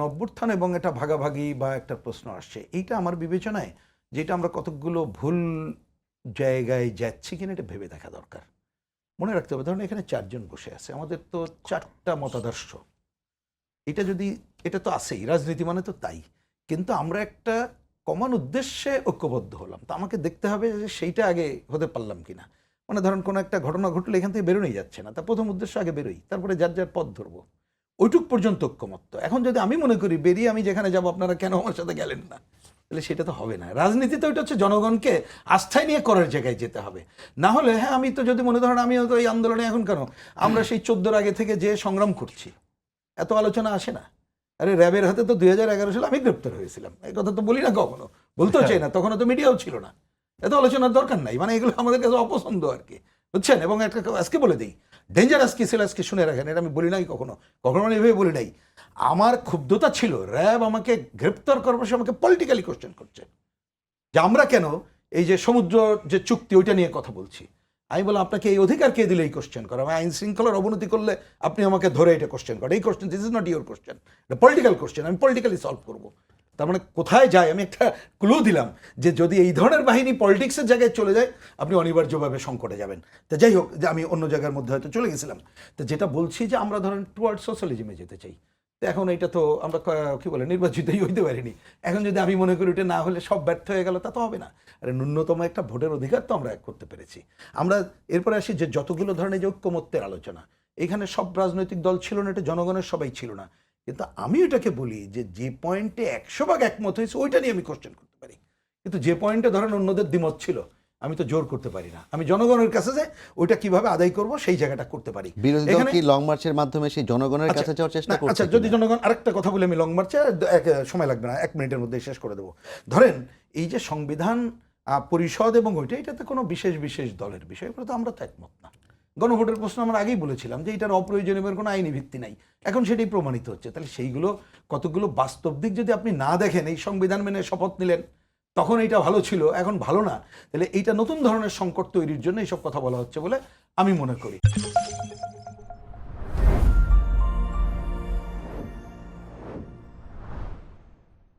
অভ্যুত্থান এবং এটা ভাগাভাগি বা একটা প্রশ্ন আসছে, এইটা আমার বিবেচনায় যেটা আমরা কতকগুলো ভুল জায়গায় যাচ্ছি কিনা এটা ভেবে দেখা দরকার। মনে রাখতে হবে, ধরুন এখানে 4 জন বসে আছে, আমাদের তো 4টা মতাদর্শ, এটা তো আছেই, রাজনীতি মানে তো তাই, কিন্তু আমরা একটা কমন উদ্দেশ্যে ঐক্যবদ্ধ হলাম, তো আমাকে দেখতে হবে যে সেইটা আগে হতে পারলাম কিনা। মানে ধরুন কোনো একটা ঘটনা ঘটলে এখান থেকে বেরোনোই যাচ্ছে না, তা প্রথম উদ্দেশ্য আগে বেরোই, তারপরে যার যার পথ ধরবো, ওইটুক পর্যন্ত ঐক্যমত্য। এখন যদি আমি মনে করি বেরিয়ে আমি যেখানে যাবো আপনারা কেন আমার সাথে গেলেন না, তাহলে সেটা তো হবে না। রাজনীতিতে ওইটা হচ্ছে জনগণকে আস্থায় নিয়ে করার জায়গায় যেতে হবে। না হলে হ্যাঁ, আমি তো যদি মনে ধরেন আমি তো এই আন্দোলনে এখন কেন, আমরা সেই 14-র আগে থেকে যে সংগ্রাম করছি, এত আলোচনা আসে না। আরে র্যাবের হাতে তো 2011 সালে আমি গ্রেপ্তার হয়েছিলাম, এই কথা তো বলি না কখনো, বলতেও চাই না, তখন তো মিডিয়াও ছিল না, এত আলোচনার দরকার নাই। মানে এগুলো আমাদের কাছে অপছন্দ আর কি, বুঝছেন। এবং একটা আজকে বলে দিই, ডেঞ্জারাস কি ছিল আজকে শুনে রাখেন, এটা আমি বলি নাই কখনো কখনো, মানে এভাবে বলি নাই। আমার ক্ষুব্ধতা ছিল র্যাব আমাকে গ্রেপ্তার করবার সময় আমাকে পলিটিক্যালি কোশ্চেন করছে, যে আমরা কেন এই যে সমুদ্র যে চুক্তি ওইটা নিয়ে কথা বলছি। আমি বললাম আপনাকে এই অধিকার কে দিলে এই কোশ্চেন করা, আমি আইন শৃঙ্খলার অবনতি করলে আপনি আমাকে ধরে এটা কোশ্চেন করেন, এই question this is not your question, এটা পলিটিক্যাল কোশ্চেন, আমি পলিটিক্যালি সলভ করবো। তার মানে কোথায় যায়, আমি একটা ক্লু দিলাম যে যদি এই ধরনের বাহিনী পলিটিক্সের জায়গায় চলে যায় আপনি অনিবার্যভাবে সংকটে যাবেন। তো যাই হোক, যে আমি অন্য জায়গার মধ্যে হয়তো চলে গেছিলাম। তো যেটা বলছি যে আমরা ধরেন টুয়ার্ড সোশ্যালিজমে যেতে চাই, তো এখন এটা তো আমরা কি বলে নির্বাচিতই হইতে পারিনি। এখন যদি আমি মনে করি এটা না হলে সব ব্যর্থ হয়ে গেল, তা তো হবে না। আরে ন্যূনতম একটা ভোটের অধিকার তো আমরা করতে পেরেছি। আমরা এরপরে আসি যে যতগুলো ধরনের যে ঐক্যমত্যের আলোচনা, এখানে সব রাজনৈতিক দল ছিল না, এটা জনগণের সবাই ছিল না, কিন্তু আমি এটাকে বলি যে যে পয়েন্টে 100 ভাগ একমত হয়েছে ওইটা নিয়ে আমি কোশ্চেন করতে পারি, কিন্তু যে পয়েন্টে ধরেন অন্যদের দ্বিমত ছিল আমি তো জোর করতে পারি না। আমি জনগণের কাছে যে ওইটা কিভাবে আদায় করব সেই জায়গাটা করতে পারি। বিরোধী দল কি লং মার্চের মাধ্যমে সেই জনগণের কাছে যাওয়ার চেষ্টা করছে? আচ্ছা, যদি জনগণ, আরেকটা কথা বলে আমি লং মার্চে সময় লাগবে না, 1 মিনিটের মধ্যে শেষ করে দেবো। ধরেন এই যে সংবিধান পরিষদ এবং ওইটা, এটাতে কোনো বিশেষ বিশেষ দলের বিষয়, এগুলো তো আমরা তো একমত না। গণভোটের প্রশ্ন আমরা আগেই বলেছিলাম যে এটার অপ্রয়োজনীয় কোনো আইনি ভিত্তি নাই, এখন সেটাই প্রমাণিত হচ্ছে। তাহলে সেইগুলো কতগুলো বাস্তব দিক যদি আপনি না দেখেন, এই সংবিধান মেনে শপথ নিলেন তখন এইটা ভালো ছিল, এখন ভালো না, তাহলে এইটা নতুন ধরনের সংকট তৈরির জন্য এইসব কথা বলা হচ্ছে বলে আমি মনে করি।